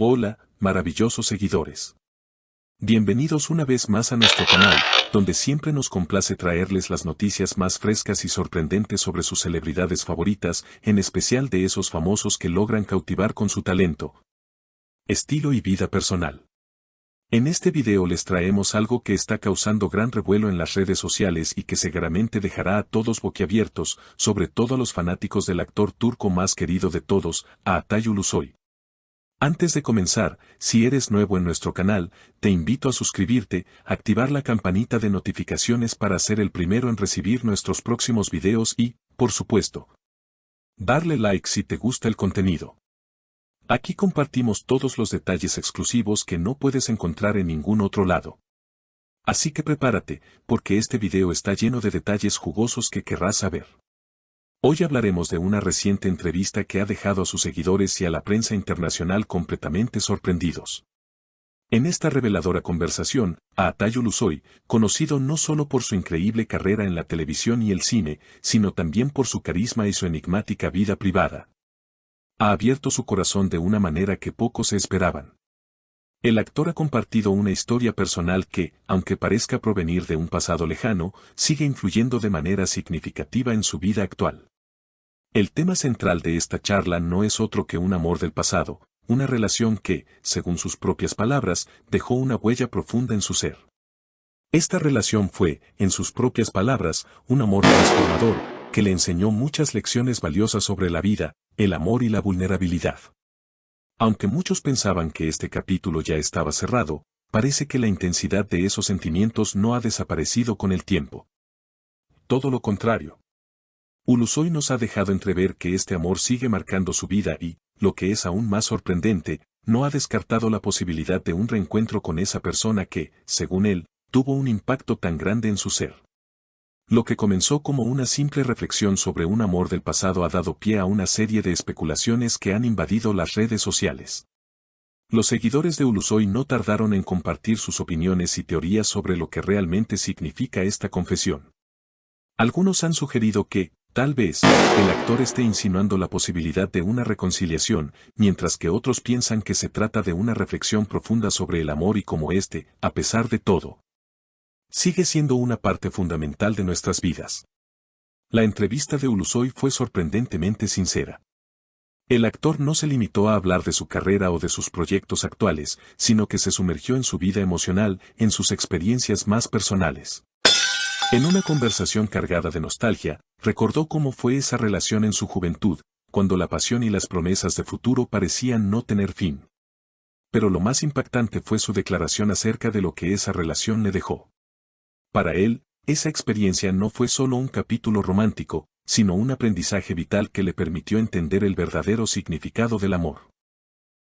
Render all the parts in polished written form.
Hola, maravillosos seguidores. Bienvenidos una vez más a nuestro canal, donde siempre nos complace traerles las noticias más frescas y sorprendentes sobre sus celebridades favoritas, en especial de esos famosos que logran cautivar con su talento, estilo y vida personal. En este video les traemos algo que está causando gran revuelo en las redes sociales y que seguramente dejará a todos boquiabiertos, sobre todo a los fanáticos del actor turco más querido de todos, a Altay Ulusoy. Antes de comenzar, si eres nuevo en nuestro canal, te invito a suscribirte, activar la campanita de notificaciones para ser el primero en recibir nuestros próximos videos y, por supuesto, darle like si te gusta el contenido. Aquí compartimos todos los detalles exclusivos que no puedes encontrar en ningún otro lado. Así que prepárate, porque este video está lleno de detalles jugosos que querrás saber. Hoy hablaremos de una reciente entrevista que ha dejado a sus seguidores y a la prensa internacional completamente sorprendidos. En esta reveladora conversación, Altay Ulusoy, conocido no solo por su increíble carrera en la televisión y el cine, sino también por su carisma y su enigmática vida privada, ha abierto su corazón de una manera que pocos se esperaban. El actor ha compartido una historia personal que, aunque parezca provenir de un pasado lejano, sigue influyendo de manera significativa en su vida actual. El tema central de esta charla no es otro que un amor del pasado, una relación que, según sus propias palabras, dejó una huella profunda en su ser. Esta relación fue, en sus propias palabras, un amor transformador, que le enseñó muchas lecciones valiosas sobre la vida, el amor y la vulnerabilidad. Aunque muchos pensaban que este capítulo ya estaba cerrado, parece que la intensidad de esos sentimientos no ha desaparecido con el tiempo. Todo lo contrario. Ulusoy nos ha dejado entrever que este amor sigue marcando su vida y, lo que es aún más sorprendente, no ha descartado la posibilidad de un reencuentro con esa persona que, según él, tuvo un impacto tan grande en su ser. Lo que comenzó como una simple reflexión sobre un amor del pasado ha dado pie a una serie de especulaciones que han invadido las redes sociales. Los seguidores de Ulusoy no tardaron en compartir sus opiniones y teorías sobre lo que realmente significa esta confesión. Algunos han sugerido que, tal vez, el actor esté insinuando la posibilidad de una reconciliación, mientras que otros piensan que se trata de una reflexión profunda sobre el amor y cómo este, a pesar de todo, sigue siendo una parte fundamental de nuestras vidas. La entrevista de Ulusoy fue sorprendentemente sincera. El actor no se limitó a hablar de su carrera o de sus proyectos actuales, sino que se sumergió en su vida emocional, en sus experiencias más personales. En una conversación cargada de nostalgia, recordó cómo fue esa relación en su juventud, cuando la pasión y las promesas de futuro parecían no tener fin. Pero lo más impactante fue su declaración acerca de lo que esa relación le dejó. Para él, esa experiencia no fue solo un capítulo romántico, sino un aprendizaje vital que le permitió entender el verdadero significado del amor.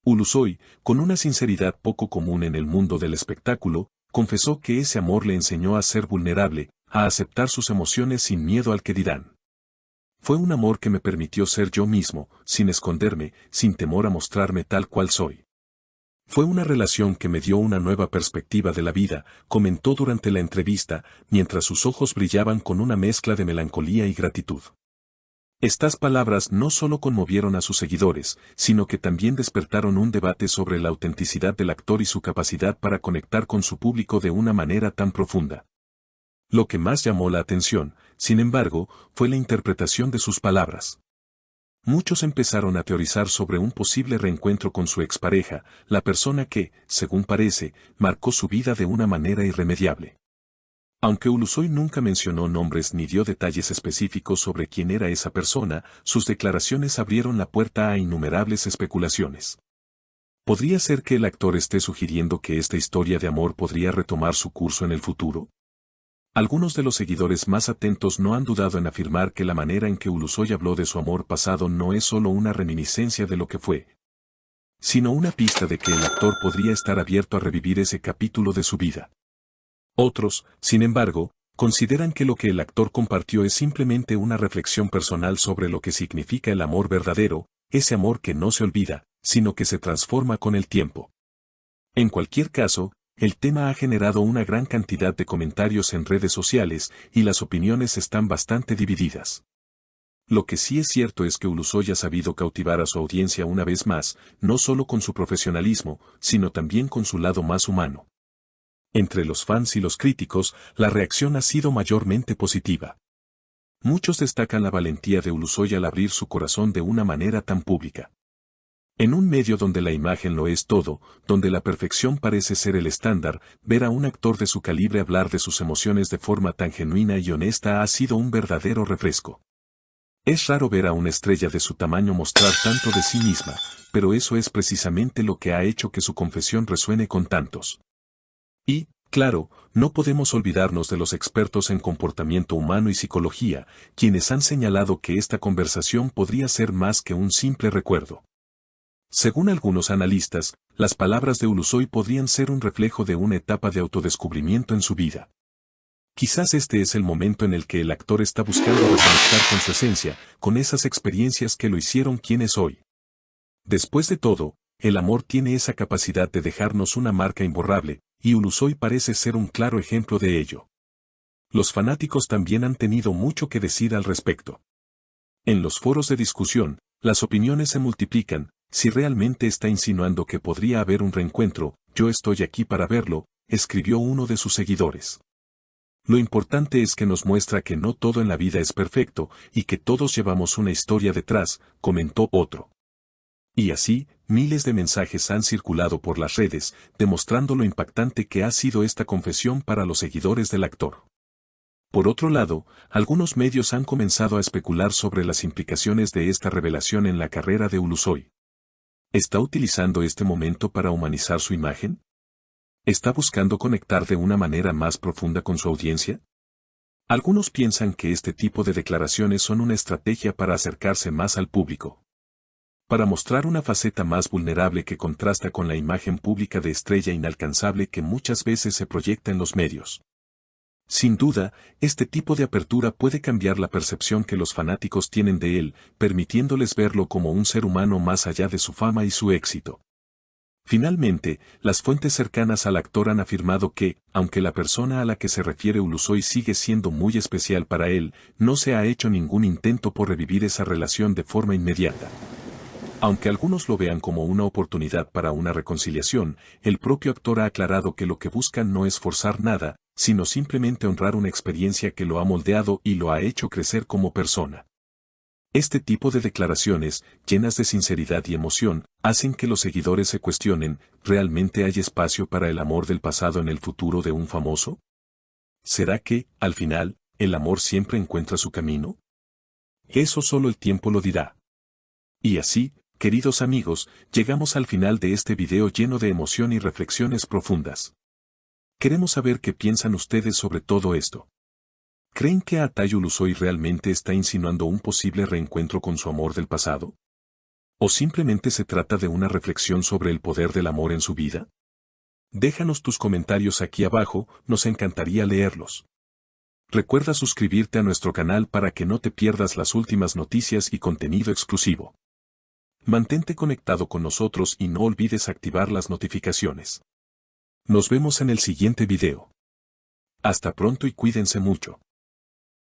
Ulusoy, con una sinceridad poco común en el mundo del espectáculo, confesó que ese amor le enseñó a ser vulnerable, a aceptar sus emociones sin miedo al que dirán. Fue un amor que me permitió ser yo mismo, sin esconderme, sin temor a mostrarme tal cual soy. Fue una relación que me dio una nueva perspectiva de la vida, comentó durante la entrevista, mientras sus ojos brillaban con una mezcla de melancolía y gratitud. Estas palabras no solo conmovieron a sus seguidores, sino que también despertaron un debate sobre la autenticidad del actor y su capacidad para conectar con su público de una manera tan profunda. Lo que más llamó la atención, sin embargo, fue la interpretación de sus palabras. Muchos empezaron a teorizar sobre un posible reencuentro con su expareja, la persona que, según parece, marcó su vida de una manera irremediable. Aunque Ulusoy nunca mencionó nombres ni dio detalles específicos sobre quién era esa persona, sus declaraciones abrieron la puerta a innumerables especulaciones. ¿Podría ser que el actor esté sugiriendo que esta historia de amor podría retomar su curso en el futuro? Algunos de los seguidores más atentos no han dudado en afirmar que la manera en que Ulusoy habló de su amor pasado no es solo una reminiscencia de lo que fue, sino una pista de que el actor podría estar abierto a revivir ese capítulo de su vida. Otros, sin embargo, consideran que lo que el actor compartió es simplemente una reflexión personal sobre lo que significa el amor verdadero, ese amor que no se olvida, sino que se transforma con el tiempo. En cualquier caso, el tema ha generado una gran cantidad de comentarios en redes sociales y las opiniones están bastante divididas. Lo que sí es cierto es que Ulusoy ha sabido cautivar a su audiencia una vez más, no solo con su profesionalismo, sino también con su lado más humano. Entre los fans y los críticos, la reacción ha sido mayormente positiva. Muchos destacan la valentía de Ulusoy al abrir su corazón de una manera tan pública. En un medio donde la imagen lo es todo, donde la perfección parece ser el estándar, ver a un actor de su calibre hablar de sus emociones de forma tan genuina y honesta ha sido un verdadero refresco. Es raro ver a una estrella de su tamaño mostrar tanto de sí misma, pero eso es precisamente lo que ha hecho que su confesión resuene con tantos. Y, claro, no podemos olvidarnos de los expertos en comportamiento humano y psicología, quienes han señalado que esta conversación podría ser más que un simple recuerdo. Según algunos analistas, las palabras de Ulusoy podrían ser un reflejo de una etapa de autodescubrimiento en su vida. Quizás este es el momento en el que el actor está buscando reconectar con su esencia, con esas experiencias que lo hicieron quien es hoy. Después de todo, el amor tiene esa capacidad de dejarnos una marca imborrable, y Ulusoy parece ser un claro ejemplo de ello. Los fanáticos también han tenido mucho que decir al respecto. En los foros de discusión, las opiniones se multiplican. Si realmente está insinuando que podría haber un reencuentro, yo estoy aquí para verlo, escribió uno de sus seguidores. Lo importante es que nos muestra que no todo en la vida es perfecto, y que todos llevamos una historia detrás, comentó otro. Y así, miles de mensajes han circulado por las redes, demostrando lo impactante que ha sido esta confesión para los seguidores del actor. Por otro lado, algunos medios han comenzado a especular sobre las implicaciones de esta revelación en la carrera de Ulusoy. ¿Está utilizando este momento para humanizar su imagen? ¿Está buscando conectar de una manera más profunda con su audiencia? Algunos piensan que este tipo de declaraciones son una estrategia para acercarse más al público. Para mostrar una faceta más vulnerable que contrasta con la imagen pública de estrella inalcanzable que muchas veces se proyecta en los medios. Sin duda, este tipo de apertura puede cambiar la percepción que los fanáticos tienen de él, permitiéndoles verlo como un ser humano más allá de su fama y su éxito. Finalmente, las fuentes cercanas al actor han afirmado que, aunque la persona a la que se refiere Ulusoy sigue siendo muy especial para él, no se ha hecho ningún intento por revivir esa relación de forma inmediata. Aunque algunos lo vean como una oportunidad para una reconciliación, el propio actor ha aclarado que lo que buscan no es forzar nada, sino simplemente honrar una experiencia que lo ha moldeado y lo ha hecho crecer como persona. Este tipo de declaraciones, llenas de sinceridad y emoción, hacen que los seguidores se cuestionen, ¿realmente hay espacio para el amor del pasado en el futuro de un famoso? ¿Será que, al final, el amor siempre encuentra su camino? Eso solo el tiempo lo dirá. Y así, queridos amigos, llegamos al final de este video lleno de emoción y reflexiones profundas. Queremos saber qué piensan ustedes sobre todo esto. ¿Creen que Atay Ulusoy realmente está insinuando un posible reencuentro con su amor del pasado? ¿O simplemente se trata de una reflexión sobre el poder del amor en su vida? Déjanos tus comentarios aquí abajo, nos encantaría leerlos. Recuerda suscribirte a nuestro canal para que no te pierdas las últimas noticias y contenido exclusivo. Mantente conectado con nosotros y no olvides activar las notificaciones. Nos vemos en el siguiente video. Hasta pronto y cuídense mucho.